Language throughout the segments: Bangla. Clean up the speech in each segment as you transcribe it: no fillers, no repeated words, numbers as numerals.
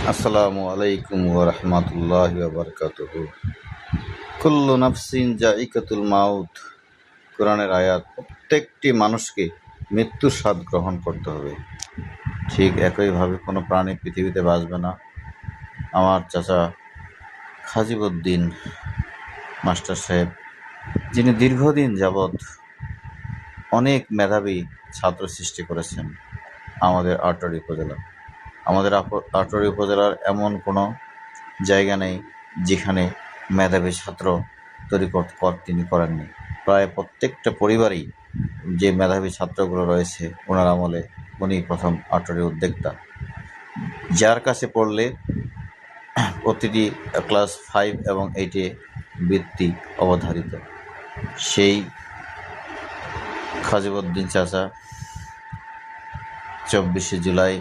আসসালামু আলাইকুম ওয়া রাহমাতুল্লাহি ওয়া বারাকাতুহু। কুল্লু নাফসিন যায়িকাতুল মাউত। কোরআনের আয়াত। প্রত্যেকটি মানুষকে মৃত্যুর স্বাদ গ্রহণ করতে হবে। ঠিক একইভাবে কোনো প্রাণী পৃথিবীতে বাঁচবে না। আমার চাচা খাজিবউদ্দিন মাস্টার সাহেব, যিনি দীর্ঘদিন যাবৎ অনেক মেধাবী ছাত্র সৃষ্টি করেছেন আমাদের আটোয়ারী উপজেলা। আমাদের আটোয়ারী উপজেলার এমন কোনো জায়গা নেই যেখানে মেধাবী ছাত্র তৈরি তিনি করেননি। প্রায় প্রত্যেকটা পরিবারেই যে মেধাবী ছাত্রগুলো রয়েছে ওনার আমলে উনি প্রথম আটোয়ারীর উদ্যোক্তা, যার কাছে পড়লে প্রতিটি ক্লাস 5 এবং 8-এ বৃত্তি অবধারিত। সেই খাজিবউদ্দিন চাচা 24শে জুলাই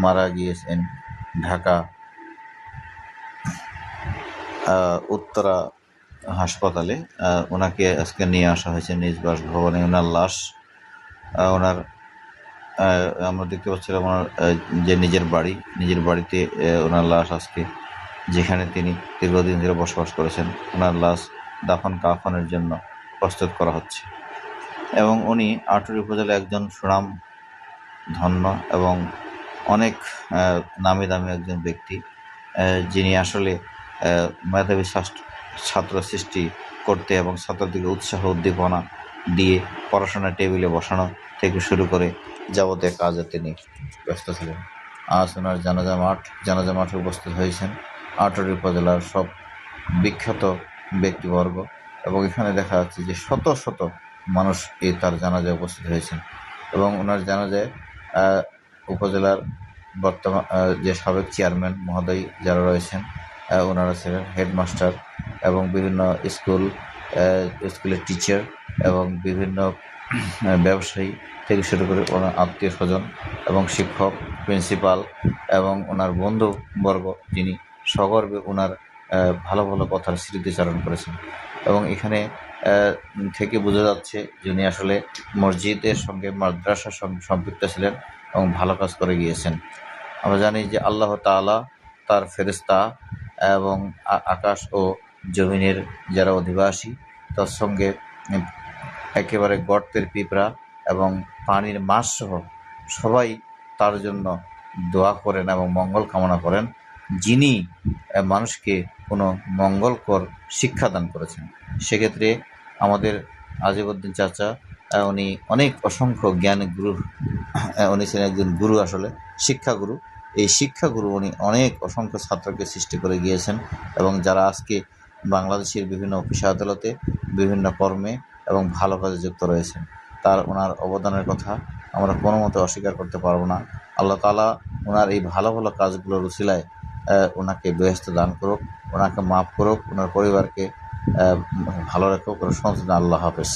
মারা গিয়েছেন ঢাকা উত্তরা হাসপাতালে। ওনাকে আজকে নিয়ে আসা হয়েছে নিজ বাসভবনে। ওনার লাশ আমরা দেখতে পাচ্ছিলাম ওনার যে নিজের বাড়িতে ওনার লাশ আজকে, যেখানে তিনি দীর্ঘদিন ধরে বসবাস করেছেন, ওনার লাশ দাফন কাফনের জন্য প্রস্তুত করা হচ্ছে। এবং উনি আটোয়ারী উপজেলার একজন সুনাম ধন্য এবং অনেক নামি দামি একজন ব্যক্তি, যিনি আসলে মেধাবী ছাত্র সৃষ্টি করতে এবং ছাত্রদেরকে উৎসাহ উদ্দীপনা দিয়ে পড়াশোনার টেবিলে বসানো থেকে শুরু করে যাবতীয় কাজে তিনি ব্যস্ত ছিলেন। আজ ওনার জানাজা মাঠে উপস্থিত হয়েছেন আটোয়ারী উপজেলার সব বিখ্যাত ব্যক্তিবর্গ, এবং এখানে দেখা যাচ্ছে যে শত শত মানুষ তার জানাজায় উপস্থিত হয়েছেন। এবং ওনার জানাজায় উপজেলার বর্তমান যে সাবেক চেয়ারম্যান মহোদয় যারা রয়েছেন, ওনারা ছিলেন হেডমাস্টার এবং বিভিন্ন স্কুলের টিচার এবং বিভিন্ন ব্যবসায়ী থেকে শুরু করে ওনার আত্মীয় স্বজন এবং শিক্ষক, প্রিন্সিপাল এবং ওনার বন্ধুবর্গ, যিনি সগর্বে ওনার ভালো ভালো কথার স্মৃতিচারণ করেছেন। এবং এখানে থেকে বোঝা যাচ্ছে যিনি আসলে মসজিদের সঙ্গে মাদ্রাসার সঙ্গে সম্পৃক্ত ছিলেন এবং ভালো কাজ করে গিয়েছেন। আমরা জানি যে আল্লাহ তাআলা তার ফেরেশতা এবং আকাশ ও জমিনের যারা অধিবাসী, তার সঙ্গে একেবারে গর্তের পিঁপড়া এবং পানির মাছ সহ সবাই তার জন্য দোয়া করেন এবং মঙ্গল কামনা করেন, যিনি মানুষকে কোনো মঙ্গলকর শিক্ষাদান করেছেন। সেক্ষেত্রে আমাদের আজিবউদ্দিন চাচা, উনি অনেক অসংখ্য জ্ঞান গুরু, উনি ছিলেন একজন গুরু, আসলে শিক্ষাগুরু। এই শিক্ষাগুরু উনি অনেক অসংখ্য ছাত্রকে সৃষ্টি করে গিয়েছেন এবং যারা আজকে বাংলাদেশের বিভিন্ন অফিস আদালতে বিভিন্ন কর্মে এবং ভালো কাজে যুক্ত রয়েছেন। ওনার অবদানের কথা আমরা কোনো মতে অস্বীকার করতে পারবো না। আল্লাহ তাআলা ওনার এই ভালো ভালো কাজগুলোর উসিলায় ওনাকে বেহেশত দান করুক, ওনাকে মাফ করুক, ওনার পরিবারকে ভালো রাখুক। আল্লাহ হাফেজ।